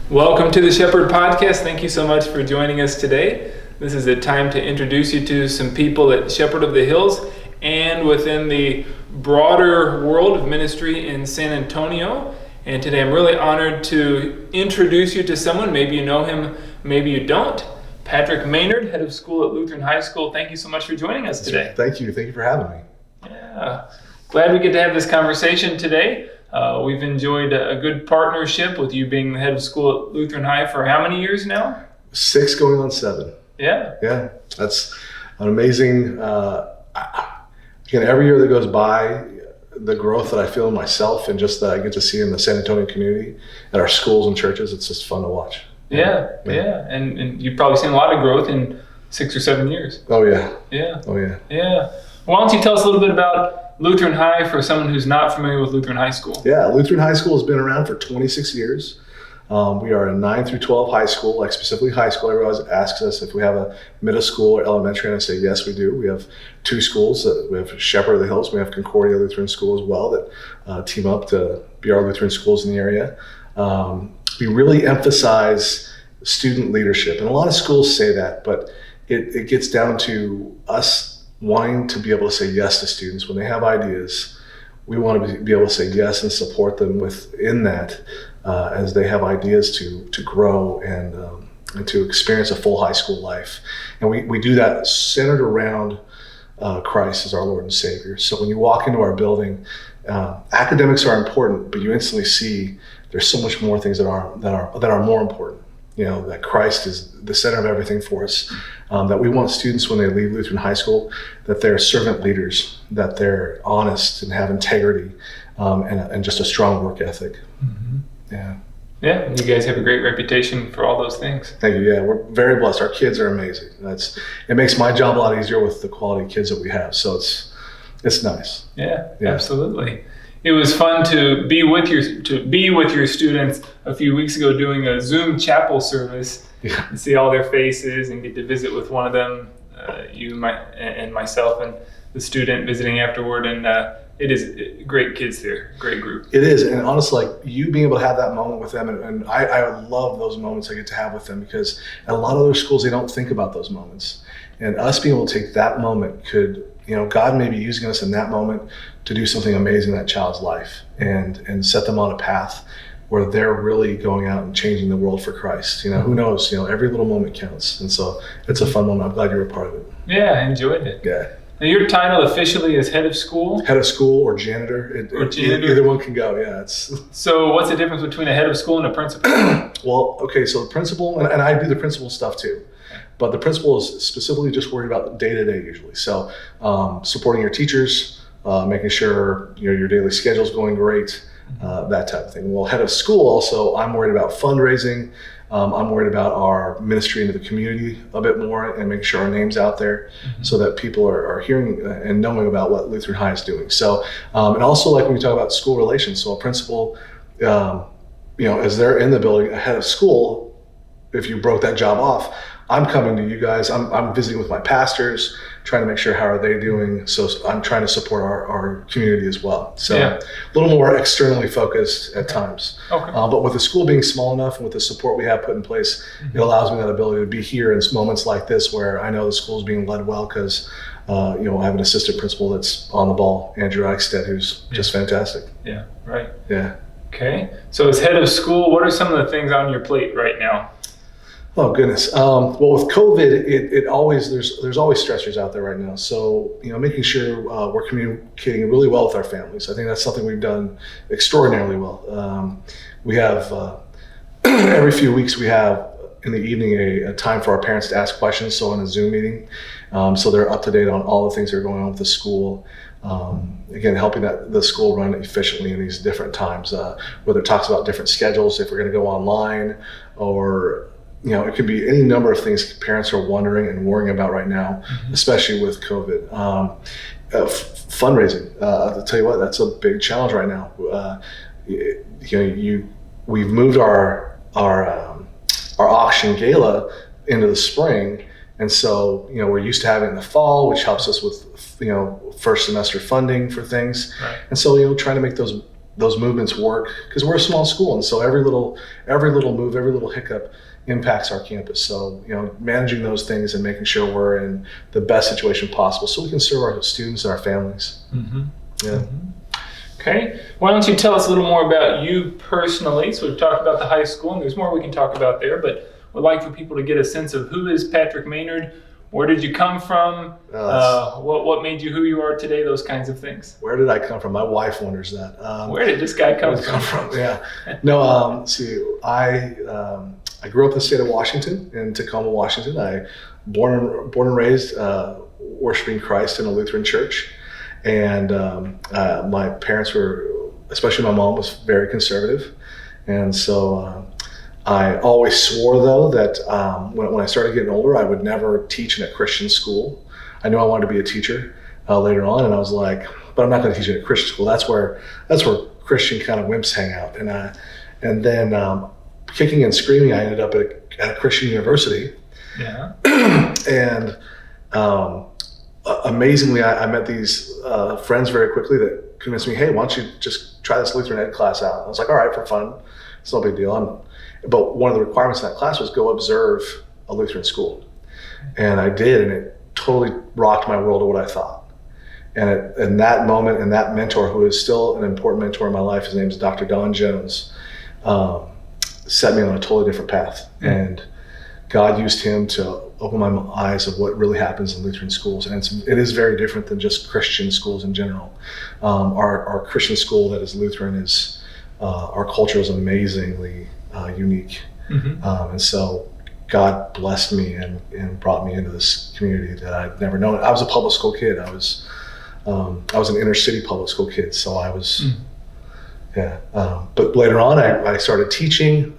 Welcome to the Shepherd Podcast. Thank you so much for joining us today. This is a time to introduce you to some people at Shepherd of the Hills and within the broader world of ministry in San Antonio. And today I'm really honored to introduce you to someone. Maybe you know him, maybe you don't. Patrick Maynard, head of school at Lutheran High School. Thank you so much for joining us today. Thank you for having me. Yeah, glad we get to have this conversation today. We've enjoyed a good partnership with you being the head of school at Lutheran High for how many years now? 6 going on 7. Yeah, that's an amazing. Again, every year that goes by, the growth that I feel in myself and just that I get to see in the San Antonio community, at our schools and churches, it's just fun to watch. Yeah. And you've probably seen a lot of growth in 6 or 7 years. Oh yeah. Yeah. Yeah. Why don't you tell us a little bit about Lutheran High for someone who's not familiar with Lutheran High School? Yeah, Lutheran High School has been around for 26 years. We are a 9 through 12 high school, like specifically high school. Everyone always asks us if we have a middle school or elementary, and I say yes, we do. We have 2 schools. We have Shepherd of the Hills. We have Concord Lutheran School as well that team up to be our Lutheran schools in the area. We really emphasize student leadership, and a lot of schools say that, but it gets down to us wanting to be able to say yes to students when they have ideas. We want to be able to say yes and support them within that as they have ideas to grow and to experience a full high school life. And we do that centered around Christ as our Lord and Savior. So when you walk into our building, academics are important, but you instantly see there's so much more things that are more important. You know, that Christ is the center of everything for us, that we want students when they leave Lutheran High School, that they're servant leaders, that they're honest and have integrity, and just a strong work ethic. Mm-hmm. Yeah, you guys have a great reputation for all those things. Thank you. Yeah, we're very blessed. Our kids are amazing. It makes my job a lot easier with the quality of kids that we have. So it's nice. Yeah, absolutely. It was fun to be with your students a few weeks ago doing a Zoom chapel service and see all their faces and get to visit with one of them, and myself and the student visiting afterward. And it is great kids there, great group. It is, and honestly, like you being able to have that moment with them, and I love those moments I get to have with them, because at a lot of other schools they don't think about those moments, and us being able to take that moment could. God may be using us in that moment to do something amazing in that child's life and set them on a path where they're really going out and changing the world for Christ. Who knows? Every little moment counts. And so it's a fun moment. I'm glad you were a part of it. Yeah, I enjoyed it. Yeah. Now your title officially is head of school? Head of school or janitor. Either one can go, yeah. So what's the difference between a head of school and a principal? Well, okay, so the principal, and I do the principal stuff too. But the principal is specifically just worried about the day-to-day usually. So supporting your teachers, making sure your daily schedule is going great, that type of thing. Well, head of school also, I'm worried about fundraising. I'm worried about our ministry into the community a bit more and making sure our name's out there so that people are hearing and knowing about what Lutheran High is doing. So, and also like when we talk about school relations, so a principal, as they're in the building, a head of school, if you broke that job off, I'm coming to you guys. I'm visiting with my pastors, trying to make sure how are they doing. So I'm trying to support our community as well. So a little more externally focused at times. Okay. But with the school being small enough and with the support we have put in place, it allows me that ability to be here in moments like this where I know the school is being led well because I have an assistant principal that's on the ball, Andrew Eichstedt, who's just fantastic. Yeah, right. Yeah. Okay. So as head of school, what are some of the things on your plate right now? Oh goodness. Well, with COVID, there's always stressors out there right now. So making sure we're communicating really well with our families. I think that's something we've done extraordinarily well. We have every few weeks we have in the evening a time for our parents to ask questions. So in a Zoom meeting, so they're up to date on all the things that are going on with the school. Again, helping the school run efficiently in these different times. Whether it talks about different schedules, if we're going to go online, or it could be any number of things parents are wondering and worrying about right now, especially with COVID. Fundraising, I'll tell you what, that's a big challenge right now. We've moved our auction gala into the spring, and so we're used to having it in the fall, which helps us with first semester funding for things. Right. And so trying to make those those movements work because we're a small school, and so every little move, every little hiccup impacts our campus. So, managing those things and making sure we're in the best situation possible so we can serve our students and our families. Mm-hmm. Yeah. Mm-hmm. Okay. Why don't you tell us a little more about you personally? So we've talked about the high school, and there's more we can talk about there, but we'd like for people to get a sense of who is Patrick Maynard, where did you come from, what made you who you are today, those kinds of things. Where did I come from? My wife wonders that. Where did this guy come from? Yeah. No, I grew up in the state of Washington, in Tacoma, Washington. I born and raised worshiping Christ in a Lutheran church. And my parents were, especially my mom, was very conservative. And so I always swore, though, that when I started getting older, I would never teach in a Christian school. I knew I wanted to be a teacher later on, and I was like, but I'm not going to teach in a Christian school. That's where Christian kind of wimps hang out. And then kicking and screaming, I ended up at a Christian university. Yeah. And amazingly, I met these friends very quickly that convinced me, hey, why don't you just try this Lutheran Ed class out? I was like, all right, for fun. It's no big deal. But one of the requirements in that class was go observe a Lutheran school. And I did, and it totally rocked my world of what I thought. And in that moment, and that mentor, who is still an important mentor in my life, his name is Dr. Don Jones, set me on a totally different path. Mm-hmm. And God used him to open my eyes of what really happens in Lutheran schools. And it is very different than just Christian schools in general. Our Christian school that is Lutheran is, our culture is amazingly unique. Mm-hmm. And so God blessed me and brought me into this community that I'd never known. I was a public school kid. I was an inner city public school kid. So I was, but later on I started teaching.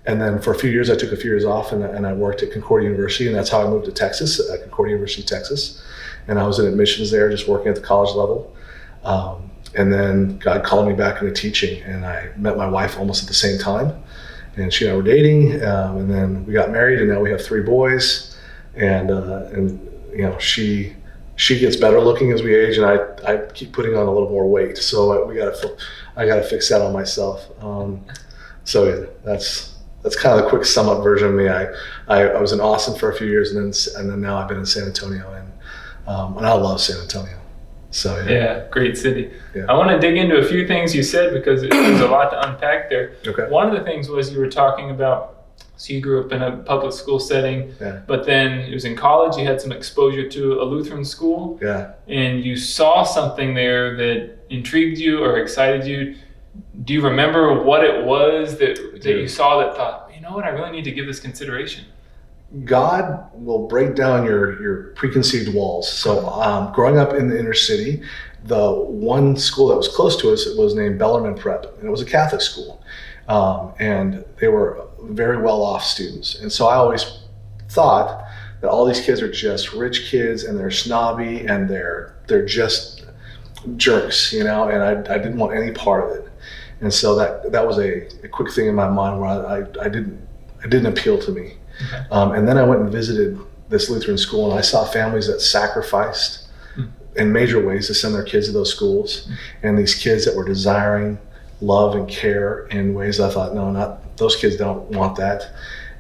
And then for a few years, I took a few years off and I worked at Concord University, and that's how I moved to Texas, at Concord University, Texas. And I was in admissions there, just working at the college level. And then God called me back into teaching, and I met my wife almost at the same time. And she and I were dating, and then we got married, and now we have 3 boys. And she gets better looking as we age, and I keep putting on a little more weight. So I got to fix that on myself. That's kind of the quick sum up version of me. I was in Austin for a few years, and then now I've been in San Antonio, and I love San Antonio. So yeah, great city. Yeah. I want to dig into a few things you said because there's a lot to unpack there. Okay. One of the things was you were talking about, so you grew up in a public school setting, but then it was in college, you had some exposure to a Lutheran school, and you saw something there that intrigued you or excited you. Do you remember what it was that you saw that thought, you know what, I really need to give this consideration? God will break down your preconceived walls. So growing up in the inner city, the one school that was close to us was named Bellarmine Prep, and it was a Catholic school. And they were very well-off students. And so I always thought that all these kids are just rich kids, and they're snobby, and they're just jerks, and I didn't want any part of it. And so that was a quick thing in my mind where I didn't appeal to me. Okay. And then I went and visited this Lutheran school, and I saw families that sacrificed in major ways to send their kids to those schools, and these kids that were desiring love and care in ways I thought, no, not those kids don't want that,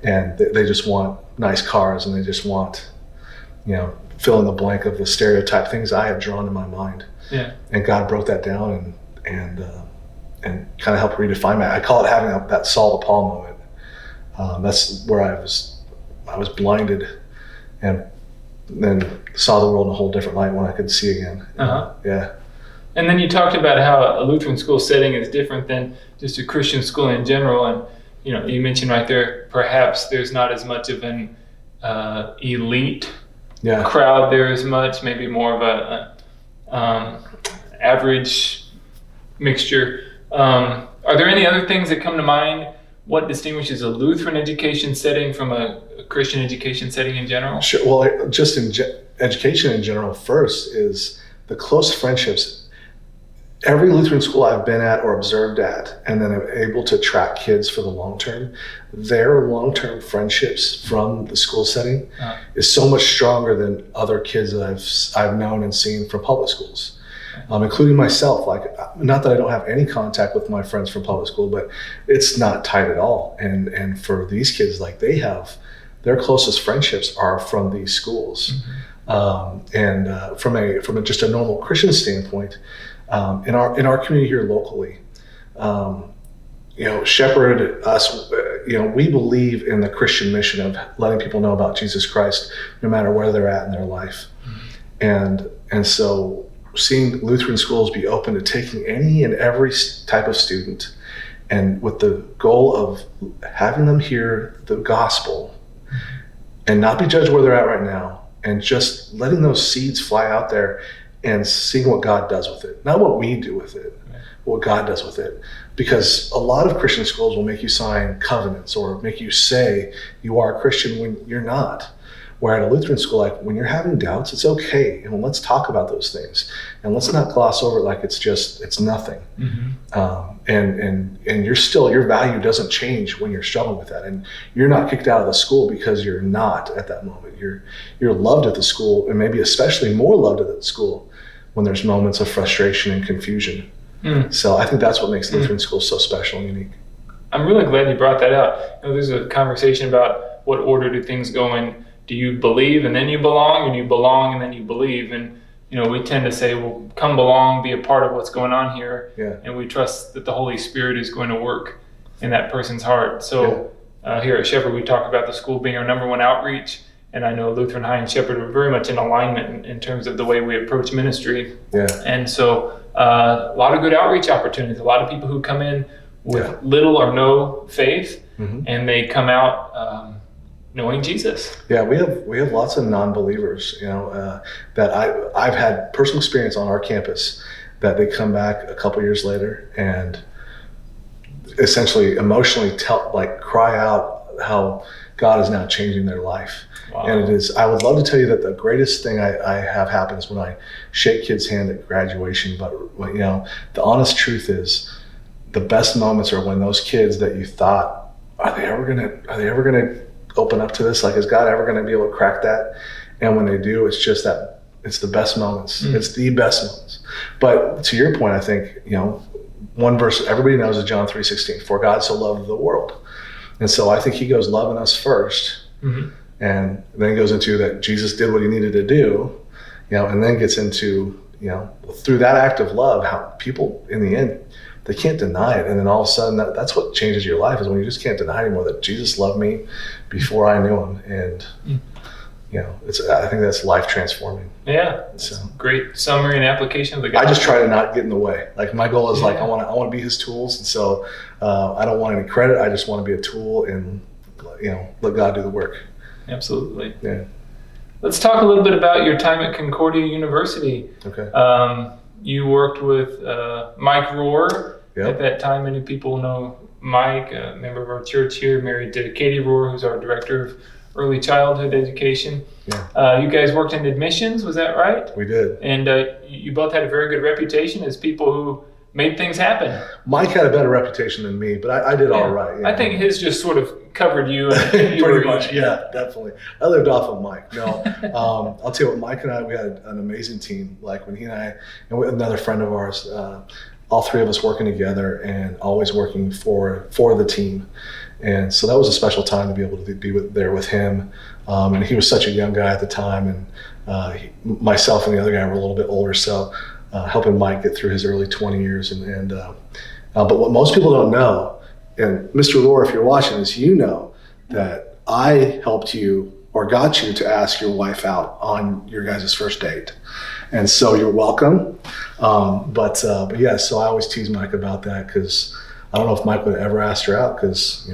and they just want nice cars, and they just want, fill in the blank of the stereotype things I had drawn in my mind. Yeah. And God broke that down and kind of helped redefine that. I call it having that Saul to Paul moment. That's where I was blinded, and then saw the world in a whole different light when I could see again. Yeah. And then you talked about how a Lutheran school setting is different than just a Christian school in general, and you mentioned right there, perhaps there's not as much of an elite crowd there as much, maybe more of a average mixture. Are there any other things that come to mind? What distinguishes a Lutheran education setting from a Christian education setting in general? Sure. Well, just in education in general, first is the close friendships. Every Lutheran school I've been at or observed at, and then I'm able to track kids for the long term, their long-term friendships from the school setting is so much stronger than other kids that I've known and seen from public schools. including myself. Like, not that I don't have any contact with my friends from public school, but it's not tight at all. And for these kids, like, they have their closest friendships are from these schools. From just a normal Christian standpoint, in our community here locally, Shepherd, us, we believe in the Christian mission of letting people know about Jesus Christ, no matter where they're at in their life. And so seeing Lutheran schools be open to taking any and every type of student, and with the goal of having them hear the gospel and not be judged where they're at right now, and just letting those seeds fly out there and seeing what God does with it. Not what we do with it, but what God does with it. Because a lot of Christian schools will make you sign covenants or make you say you are a Christian when you're not. Where at a Lutheran school, like, when you're having doubts, it's okay. And let's talk about those things. And let's not gloss over it like it's nothing. And your value doesn't change when you're struggling with that. And you're not kicked out of the school because you're not at that moment. You're loved at the school, and maybe especially more loved at the school when there's moments of frustration and confusion. So I think that's what makes Lutheran schools so special and unique. I'm really glad you brought that out. There's a conversation about what order do things go in. Do you believe and then you belong, or do you belong and then you believe? And we tend to say, well, come belong, be a part of what's going on here. And we trust that the Holy Spirit is going to work in that person's heart. So here at Shepherd, we talk about the school being our number one outreach. And I know Lutheran High and Shepherd are very much in alignment in terms of the way we approach ministry. And so a lot of good outreach opportunities, a lot of people who come in with little or no faith, and they come out knowing Jesus. We have lots of non-believers, that I've had personal experience on our campus, that they come back a couple years later and essentially emotionally cry out how God is now changing their life. And I would love to tell you that the greatest thing I have happen is when I shake kids' hand at graduation. But the honest truth is, the best moments are when those kids that you thought, are they ever gonna open up to this? Like, is God ever going to be able to crack that? And when they do, it's just that it's the best moments. It's the best moments. But to your point, I think, one verse everybody knows is John 3:16, for God so loved the world. And so I think he goes loving us first, and then he goes into that Jesus did what he needed to do, and then gets into, through that act of love, how people in the end, they can't deny it. And then all of a sudden, that's what changes your life, is when you just can't deny anymore that Jesus loved me before I knew him. And, I think that's life transforming. So great summary and application of the gospel. I just try to not get in the way. Like, my goal is I want to be his tools. And so I don't want any credit. I just want to be a tool and, let God do the work. Absolutely. Let's talk a little bit about your time at Concordia University. You worked with Mike Rohr. At that time. Many people know Mike, a member of our church here, married to Katie Rohr, who's our director of early childhood education. You guys worked in admissions, was that right? We did. And you both had a very good reputation as people who made things happen. Mike had a better reputation than me, but I did all right. I think his just sort of covered you. And pretty much, definitely. I lived off of Mike. No, I'll tell you what, Mike and I, we had an amazing team. Like, when he and I, and another friend of ours, all three of us working together and always working for the team. And so that was a special time to be able to be there with him. And he was such a young guy at the time, and myself and the other guy were a little bit older, so helping Mike get through his early 20 years. But what most people don't know, and Mr. Rohr, if you're watching this, that I helped you or got you to ask your wife out on your guys' first date. And so you're welcome. But yeah, so I always tease Mike about that, because I don't know if Mike would have ever asked her out, because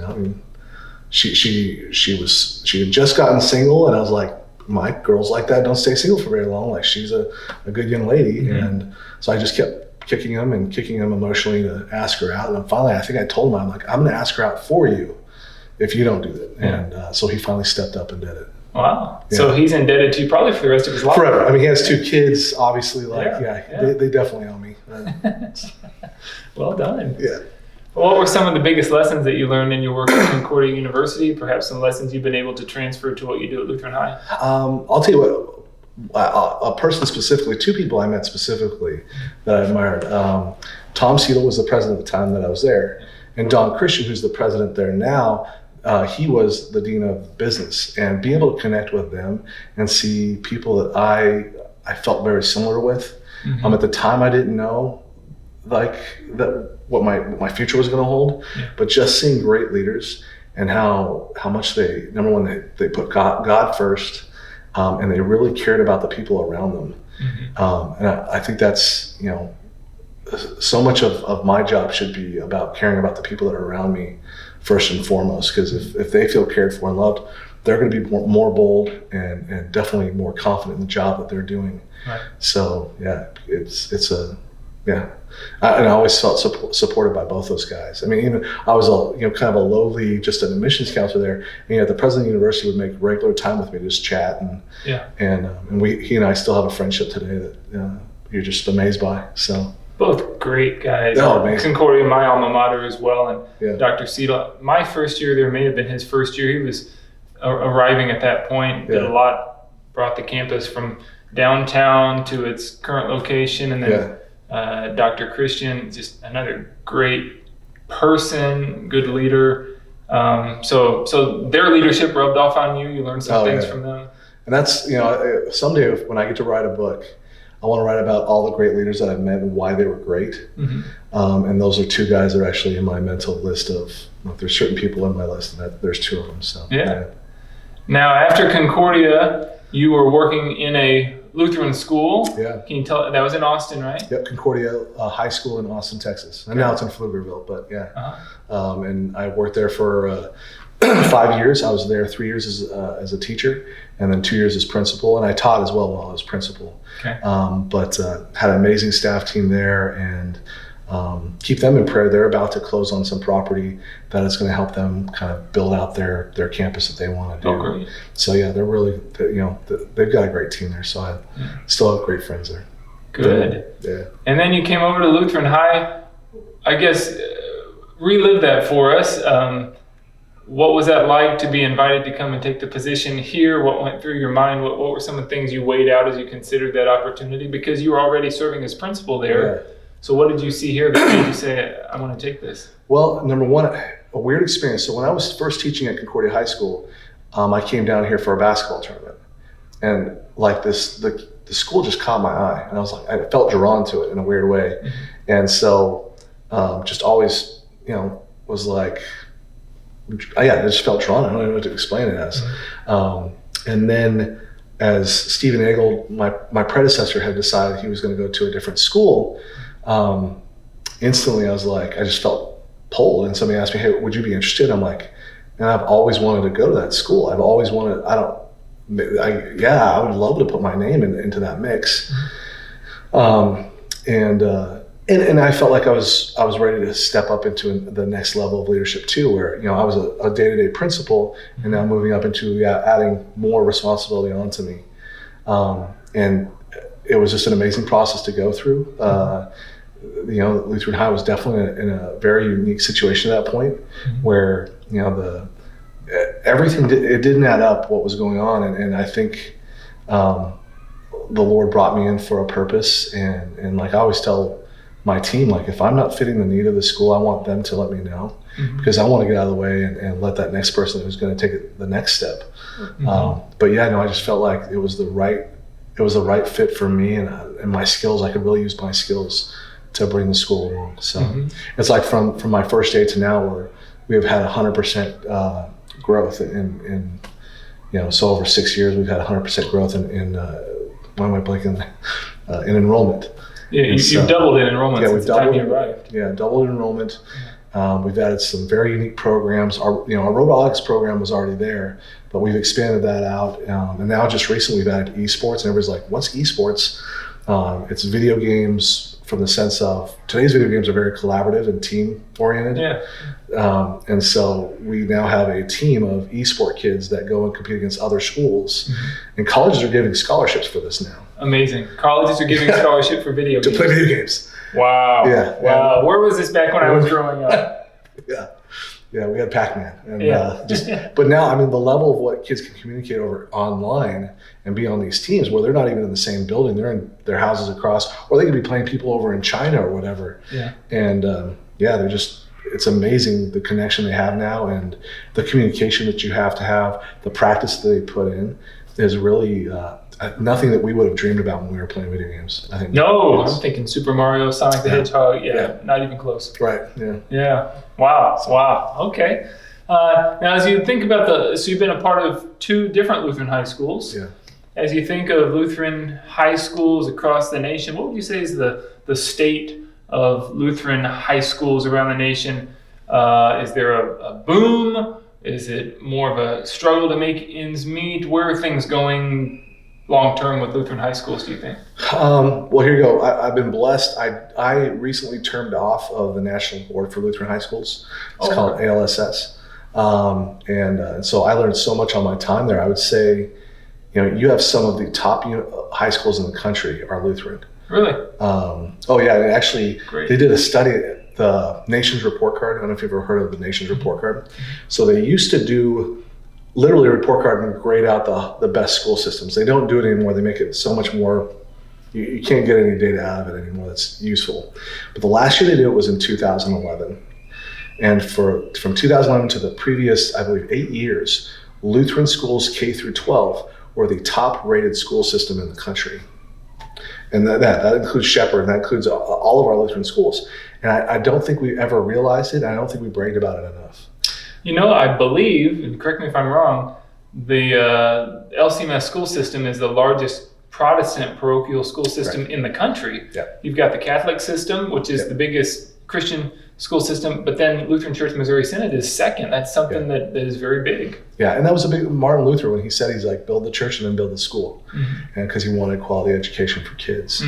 she had just gotten single, and I was like, Mike, girls like that don't stay single for very long. Like, she's a good young lady. And so I just kept kicking him emotionally to ask her out. And then finally, I think I told him, I'm like, I'm going to ask her out for you if you don't do that. And so he finally stepped up and did it. Wow. Yeah. So he's indebted to you probably for the rest of his life. Forever. I mean, he has 2 kids, obviously. They definitely owe me. Well done. Yeah. What were some of the biggest lessons that you learned in your work at Concordia University? Perhaps some lessons you've been able to transfer to what you do at Lutheran High? I'll tell you what, a person specifically, two people I met specifically that I admired. Tom Seidel was the president at the time that I was there, and Don Christian, who's the president there now, he was the dean of business. And being able to connect with them and see people that I felt very similar with. At the time, I didn't know like that what my future was going to hold, but just seeing great leaders and how much they, number one, they put God first, and they really cared about the people around them. And I think that's, so much of my job should be about caring about the people that are around me first and foremost, because if they feel cared for and loved, they're going to be more bold and definitely more confident in the job that they're doing. Right. So yeah, I always felt supported by both those guys. I mean, even I was kind of a lowly, just an admissions counselor there, and the president of the university would make regular time with me to just chat, and he and I still have a friendship today that you're just amazed by. So. Both great guys. Oh, amazing. Concordia, my alma mater as well, and Dr. Seidel. My first year there may have been his first year. He was arriving at that point. Did a lot. Brought the campus from downtown to its current location, and then Dr. Christian, just another great person, good leader. So their leadership rubbed off on you. You learned some things from them. And that's someday when I get to write a book, I want to write about all the great leaders that I've met and why they were great. And those are two guys that are actually in my mental list of, there's certain people in my list, and there's two of them. So Now, after Concordia, you were working in a Lutheran school. Yeah. Can you tell, that was in Austin, right? Yep, Concordia High School in Austin, Texas. And now it's in Pflugerville, but and I worked there for 5 years. I was there 3 years as a teacher, and then 2 years as principal, and I taught as well while I was principal. But had an amazing staff team there, and keep them in prayer. They're about to close on some property that is going to help them kind of build out their campus that they want to do. Great. So yeah, they're really, they've got a great team there. So I still have great friends there. Good. Yeah. And then you came over to Lutheran High. I guess relive that for us. What was that like to be invited to come and take the position here? What went through your mind? What were some of the things you weighed out as you considered that opportunity? Because you were already serving as principal there. Yeah. So what did you see here that made you say, I want to take this? Well, number one, a weird experience. So when I was first teaching at Concordia High School, I came down here for a basketball tournament. And like this, the school just caught my eye. And I was like, I felt drawn to it in a weird way. And so just always, was like, I just felt drawn. I don't know what to explain it as. And then as Stephen Egel, my predecessor, had decided he was going to go to a different school, instantly I was like, I just felt pulled. And somebody asked me, hey, would you be interested? I'm like, and I've always wanted to go to that school. I've always wanted, I would love to put my name into that mix. And I felt like I was ready to step up into the next level of leadership too, where I was a day-to-day principal, and now moving up into adding more responsibility onto me. And it was just an amazing process to go through. Lutheran High was definitely in a very unique situation at that point, where everything it didn't add up what was going on, and I think the Lord brought me in for a purpose, and like I always tell my team, like if I'm not fitting the need of the school, I want them to let me know, because I want to get out of the way and let that next person who's going to take it the next step. But I just felt like it was the right fit for me and my skills. I could really use my skills to bring the school along. So it's like from my first day to now, where we have had 100% growth in so over 6 years we've had 100% growth in why am I blanking in enrollment. Yeah, you've doubled in enrollment since the time you arrived. Yeah, doubled enrollment. We've added some very unique programs. Our robotics program was already there, but we've expanded that out. And now just recently we've added esports, and everybody's like, what's esports? It's video games from the sense of today's video games are very collaborative and team oriented. Yeah. And so we now have a team of esport kids that go and compete against other schools, and colleges are giving scholarships for this now. Amazing. Colleges are giving scholarship for video games. To play video games. Wow. Yeah. Wow. Where was this back when I was growing up? Yeah. Yeah, we had Pac-Man, and but now, I mean, the level of what kids can communicate over online and be on these teams where they're not even in the same building, they're in their houses across, or they could be playing people over in China or whatever. Yeah. And they're just, it's amazing the connection they have now and the communication that you have to have, the practice that they put in is really nothing that we would have dreamed about when we were playing video games. I think. No, I'm thinking Super Mario, Sonic the Hedgehog. Yeah, not even close. Right. Yeah. Yeah. Wow. Okay. Now, as you think about so you've been a part of 2 different Lutheran high schools. Yeah. As you think of Lutheran high schools across the nation, what would you say is the state of Lutheran high schools around the nation? Is there a boom? Is it more of a struggle to make ends meet? Where are things going long term with Lutheran high schools, do you think? Well, here you go. I've been blessed. I recently termed off of the National Board for Lutheran High Schools. It's called ALSS. And so I learned so much on my time there. I would say, you have some of the top high schools in the country are Lutheran. Really? Actually, Great. They did a study, the Nation's Report Card. I don't know if you've ever heard of the Nation's Report Card. So they used to do literally a report card and grade out the best school systems. They don't do it anymore. They make it so much more, you can't get any data out of it anymore that's useful. But the last year they did it was in 2011. And from 2011 to the previous, I believe, 8 years, Lutheran schools K through 12 were the top rated school system in the country. And that includes Shepherd, and that includes all of our Lutheran schools. And I don't think we ever realized it. I don't think we bragged about it enough. I believe, and correct me if I'm wrong, the LCMS school system is the largest Protestant parochial school system in the country. Yeah. You've got the Catholic system, which is the biggest Christian school system, but then Lutheran Church Missouri Synod is second. That's something that is very big. Yeah, and that was a big Martin Luther when he said he's like, build the church and then build the school, and because he wanted quality education for kids,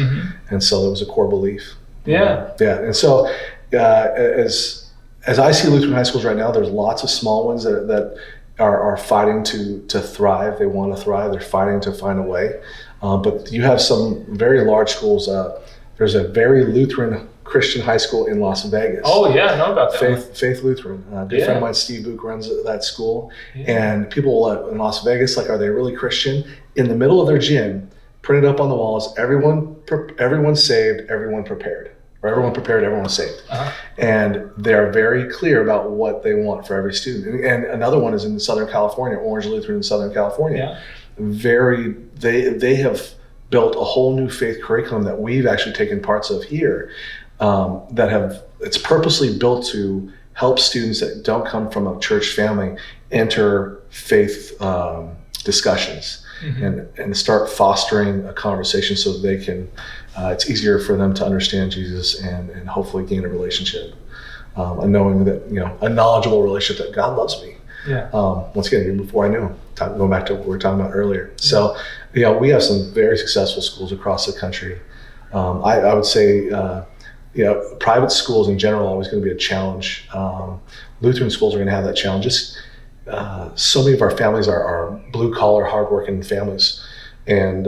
and so that was a core belief. And so as I see Lutheran high schools right now, there's lots of small ones that are fighting to thrive. They want to thrive. They're fighting to find a way. But you have some very large schools. There's a very Lutheran Christian high school in Las Vegas. Oh yeah, I know about that. Faith Lutheran. A good friend of mine, Steve Book, runs that school. And people in Las Vegas, are they really Christian? In the middle of their gym, printed up on the walls, everyone saved, everyone prepared. Or everyone prepared, everyone saved. And they're very clear about what they want for every student. And another one is in Southern California, Orange Lutheran in Southern California. They have built a whole new faith curriculum that we've actually taken parts of here it's purposely built to help students that don't come from a church family enter faith discussions and start fostering a conversation so that they can, it's easier for them to understand Jesus and hopefully gain a relationship, and knowing that, a knowledgeable relationship that God loves me. Once again, even before I knew him, going back to what we were talking about earlier. So, we have some very successful schools across the country. I would say, private schools in general are always going to be a challenge. Lutheran schools are going to have that challenge. Just so many of our families are blue-collar, hardworking families, and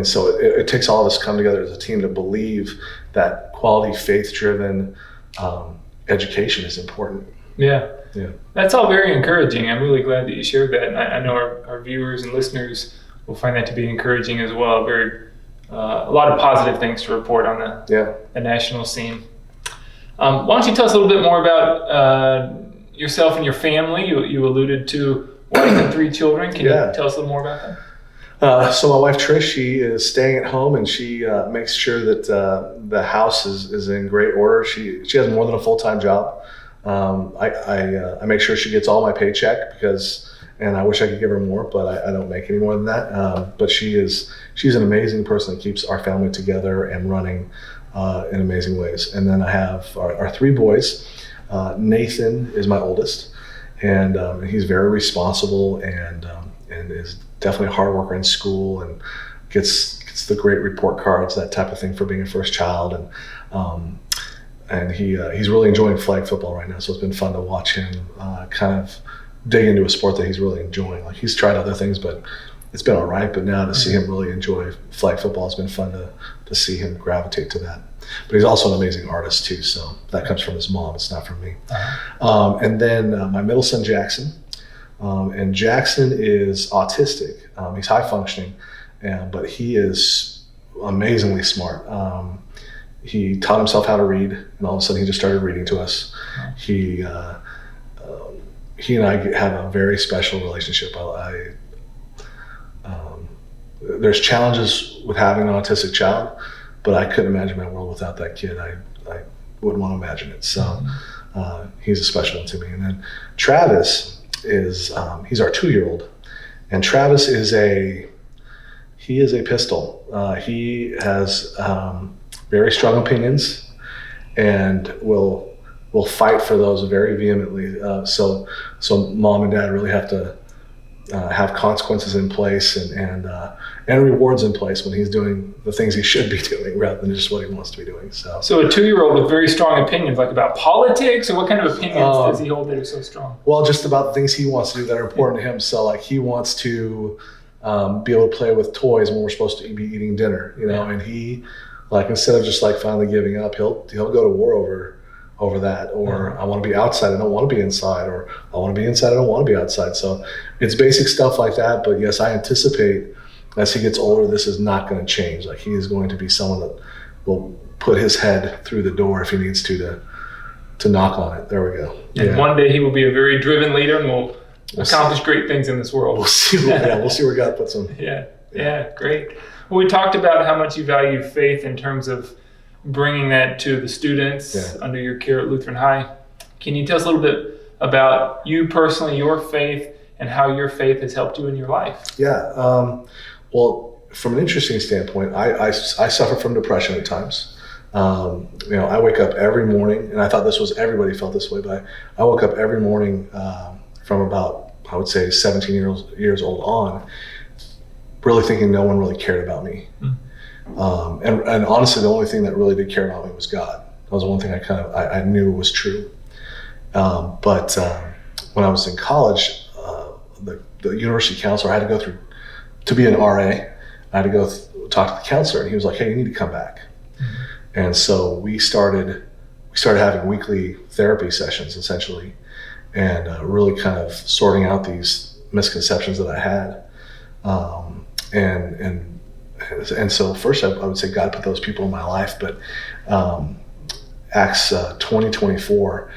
so it takes all of us to come together as a team to believe that quality, faith-driven education is important. Yeah. That's all very encouraging. I'm really glad that you shared that, and I know our viewers and listeners will find that to be encouraging as well. A lot of positive things to report on the national scene. Why don't you tell us a little bit more about yourself and your family? You alluded to wife and 3 children. Can you tell us a little more about that? So my wife Trish, she is staying at home, and she makes sure that the house is in great order. She has more than a full-time job. I make sure she gets all my paycheck and I wish I could give her more, but I don't make any more than that. But she's an amazing person that keeps our family together and running in amazing ways. And then I have our 3 boys. Nathan is my oldest, and he's very responsible and is definitely a hard worker in school and gets the great report cards, that type of thing, for being a first child. And he's really enjoying flag football right now, so it's been fun to watch him kind of dig into a sport that he's really enjoying. Like, he's tried other things, but it's been all right, but now to see him really enjoy flag football has been fun to see him gravitate to that. But he's also an amazing artist too, so that comes from his mom. It's not from me. And then my middle son, Jackson. And Jackson is autistic. He's high functioning, but he is amazingly smart. He taught himself how to read, and all of a sudden he just started reading to us. He and I have a very special relationship. There's challenges with having an autistic child, but I couldn't imagine my world without that kid. I wouldn't want to imagine it. So he's a special one to me. And then Travis is he's our 2-year-old, and Travis is a pistol. He has very strong opinions, and will fight for those very vehemently. So mom and dad really have to have consequences in place and rewards in place when he's doing the things he should be doing rather than just what he wants to be doing. So a 2-year-old with very strong opinions, like about politics, or what kind of opinions does he hold that are so strong? Well, just about the things he wants to do that are important to him. So like he wants to be able to play with toys when we're supposed to be eating dinner, and he, like, instead of just like finally giving up, he'll go to war over that, or I want to be outside, I don't want to be inside, or I want to be inside, I don't want to be outside. So it's basic stuff like that. But yes, I anticipate as he gets older, this is not going to change. Like, he is going to be someone that will put his head through the door if he needs to knock on it. There we go. And one day he will be a very driven leader and will accomplish great things in this world. We'll see. We'll see where God puts him. Yeah, great. Well, we talked about how much you value faith in terms of bringing that to the students under your care at Lutheran High. Can you tell us a little bit about you personally, your faith, and how your faith has helped you in your life? Yeah. Well, from an interesting standpoint, I suffer from depression at times. I wake up every morning, and I thought everybody felt this way, but I woke up every morning from about, I would say, 17 years old on, really thinking no one really cared about me. And honestly, the only thing that really did care about me was God. That was the one thing I knew was true. But when I was in college, the university counselor, I had to go through, to be an RA, I had to go talk to the counselor, and he was like, hey, you need to come back. And so we started having weekly therapy sessions, essentially, and really kind of sorting out these misconceptions that I had. And so first I would say God put those people in my life, but Acts 20:24,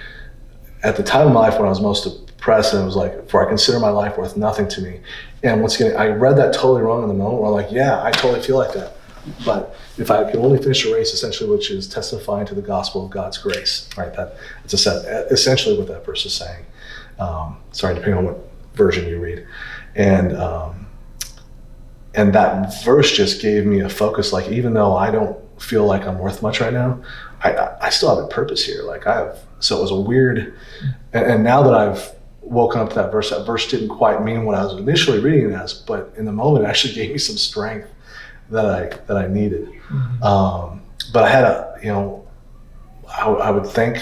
at the time of my life when I was most depressed, and it was like, for I consider my life worth nothing to me. And once again, I read that totally wrong in the moment where I'm like, yeah, I totally feel like that. But if I can only finish a race, essentially, which is testifying to the gospel of God's grace, right? It's essentially what that verse is saying. Sorry, depending on what version you read. And that verse just gave me a focus. Like, even though I don't feel like I'm worth much right now, I still have a purpose here. So it was a weird, and now that I've woken up to that verse didn't quite mean what I was initially reading it as, but in the moment it actually gave me some strength that I needed. But I had I want to thank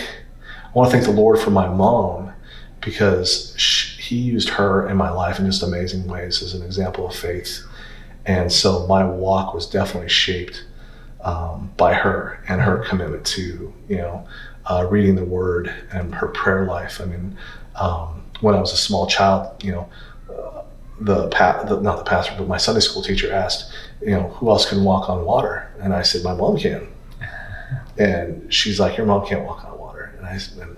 the Lord for my mom, because he used her in my life in just amazing ways as an example of faith. And so my walk was definitely shaped by her and her commitment to, reading the Word and her prayer life. I mean, when I was a small child, not the pastor, but my Sunday school teacher asked, who else can walk on water? And I said, my mom can. And she's like, your mom can't walk on water. And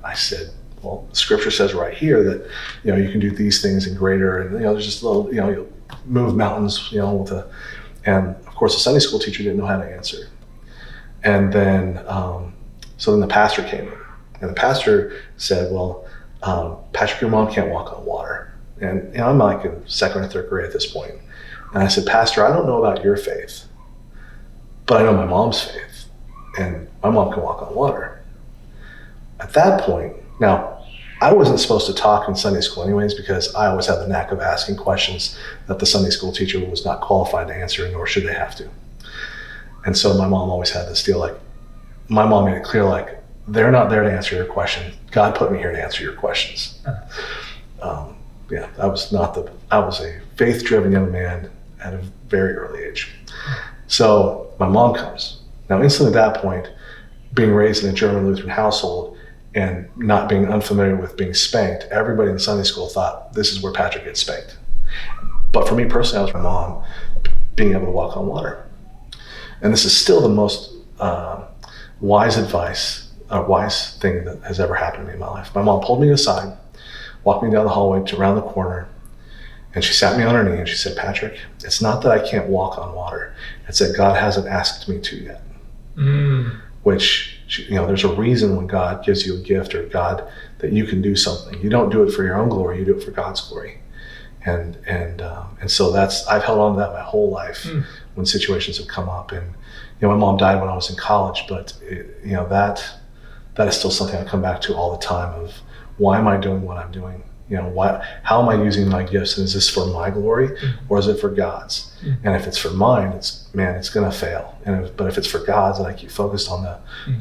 I said, well, Scripture says right here that, you can do these things and greater. And, there's just a little, you'll move mountains, and of course the Sunday school teacher didn't know how to answer. And then, so then the pastor came in, and the pastor said, well, Patrick, your mom can't walk on water. And I'm like in second or third grade at this point. And I said, Pastor, I don't know about your faith, but I know my mom's faith, and my mom can walk on water. At that point, now, I wasn't supposed to talk in Sunday school anyways, because I always had the knack of asking questions that the Sunday school teacher was not qualified to answer, nor should they have to. And so my mom always had this deal, like, my mom made it clear, like, they're not there to answer your question. God put me here to answer your questions. I was a faith-driven young man at a very early age. So my mom comes. Now instantly at that point, being raised in a German Lutheran household and not being unfamiliar with being spanked, everybody in Sunday school thought this is where Patrick gets spanked. But for me personally, I was my mom being able to walk on water. And this is still the most wise advice, wise thing that has ever happened to me in my life. My mom pulled me aside, walked me down the hallway to around the corner, and she sat me on her knee and she said, Patrick, it's not that I can't walk on water. It's that God hasn't asked me to yet. Which, there's a reason when God gives you a gift or God that you can do something. You don't do it for your own glory, you do it for God's glory. And so I've held on to that my whole life when situations have come up. And my mom died when I was in college, but that is still something I come back to all the time of why am I doing what I'm doing? How am I using my gifts? And is this for my glory or is it for God's? And if it's for mine, it's going to fail. But if it's for God's and I keep focused on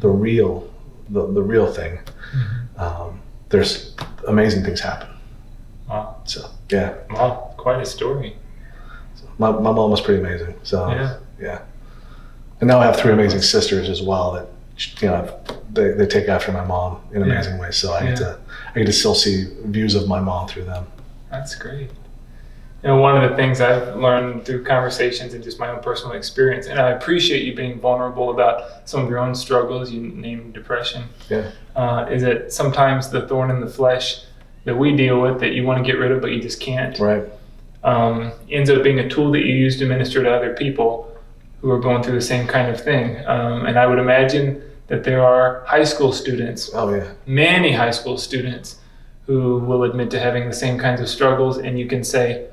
the real thing, there's amazing things happen. Wow. So, yeah. Wow, quite a story. So my mom was pretty amazing. So, yeah. And now I have 3 amazing sisters as well that, they take after my mom in amazing ways. So I get to still see views of my mom through them. That's great. One of the things I've learned through conversations and just my own personal experience, and I appreciate you being vulnerable about some of your own struggles, you named depression, is that sometimes the thorn in the flesh that we deal with that you want to get rid of but you just can't, right, ends up being a tool that you use to minister to other people who are going through the same kind of thing. And I would imagine that there are high school students, many high school students, who will admit to having the same kinds of struggles, and you can say,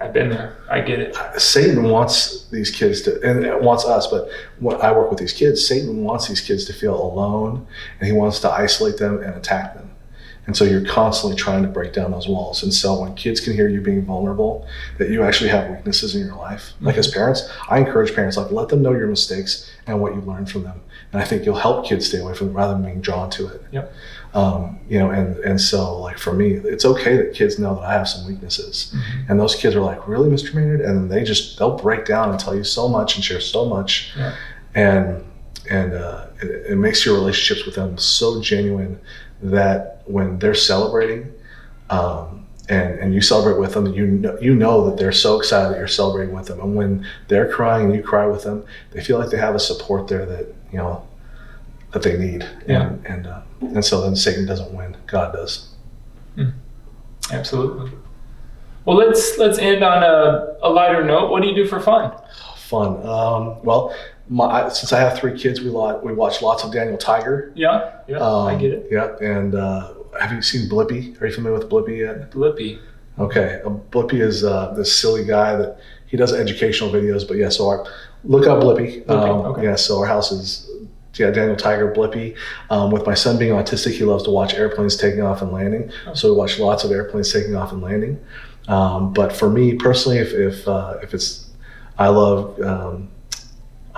I've been there, I get it. Satan wants these kids to, and wants us, but when I work with these kids, Satan wants these kids to feel alone, and he wants to isolate them and attack them. And so you're constantly trying to break down those walls. And so when kids can hear you being vulnerable, that you actually have weaknesses in your life, like as parents, I encourage parents, let them know your mistakes and what you learned from them. And I think you'll help kids stay away from it rather than being drawn to it. Yep. And so for me, it's okay that kids know that I have some weaknesses. And those kids are really, Mr. Maynard? And they'll break down and tell you so much and share so much. Yeah. And it makes your relationships with them so genuine that when they're celebrating, and you celebrate with them, you know that they're so excited that you're celebrating with them. And when they're crying and you cry with them, they feel like they have a support there that that they need. Yeah. And so then Satan doesn't win, God does. Absolutely. Well, let's end on a lighter note. What do you do for fun? Fun. Since I have 3 kids, we watch lots of Daniel Tiger. Yeah, I get it. Yeah, and have you seen Blippi? Are you familiar with Blippi yet? Blippi. Okay, Blippi is this silly guy that he does educational videos. But so look up Blippi. Okay. Yeah, so our house is Daniel Tiger, Blippi. With my son being autistic, he loves to watch airplanes taking off and landing. So we watch lots of airplanes taking off and landing. But for me personally, if it's, I love.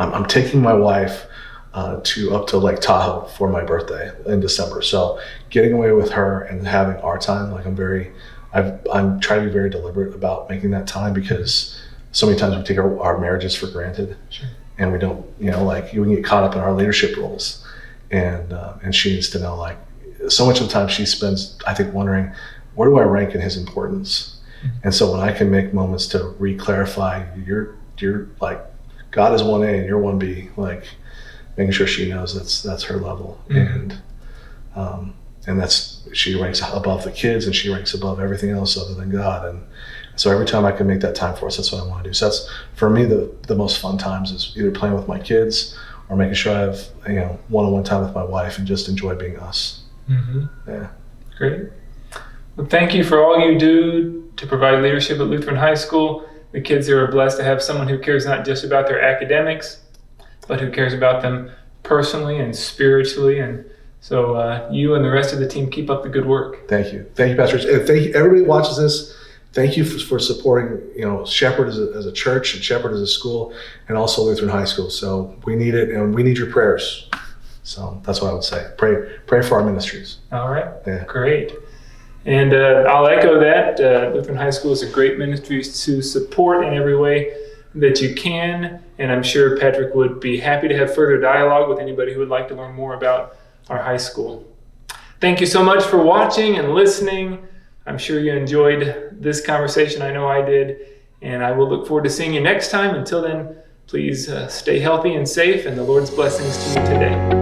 I'm taking my wife up to Lake Tahoe for my birthday in December. So getting away with her and having our time, I'm trying to be very deliberate about making that time, because so many times we take our marriages for granted. Sure. And we don't, we can get caught up in our leadership roles. And she needs to know, so much of the time she spends, I think, wondering, where do I rank in his importance? Mm-hmm. And so when I can make moments to re-clarify, you're God is 1A and you're 1B, making sure she knows that's her level. Mm-hmm. And that's, she ranks above the kids and she ranks above everything else other than God. And so every time I can make that time for us, that's what I want to do. So that's, for me, the most fun times is either playing with my kids or making sure I have, one-on-one time with my wife and just enjoy being us. Mm-hmm. Yeah. Great. Well, thank you for all you do to provide leadership at Lutheran High School. The kids here are blessed to have someone who cares not just about their academics, but who cares about them personally and spiritually. And so you and the rest of the team, keep up the good work. Thank you. Thank you, Pastor. And thank you, everybody who watches this. Thank you for supporting, Shepherd as a church and Shepherd as a school, and also Lutheran High School. So we need it, and we need your prayers. So that's what I would say. Pray for our ministries. All right. Yeah. Great. And I'll echo that. Lutheran High School is a great ministry to support in every way that you can, and I'm sure Patrick would be happy to have further dialogue with anybody who would like to learn more about our high school. Thank you so much for watching and listening. I'm sure you enjoyed this conversation. I know I did, and I will look forward to seeing you next time. Until then, please stay healthy and safe, and the Lord's blessings to you today.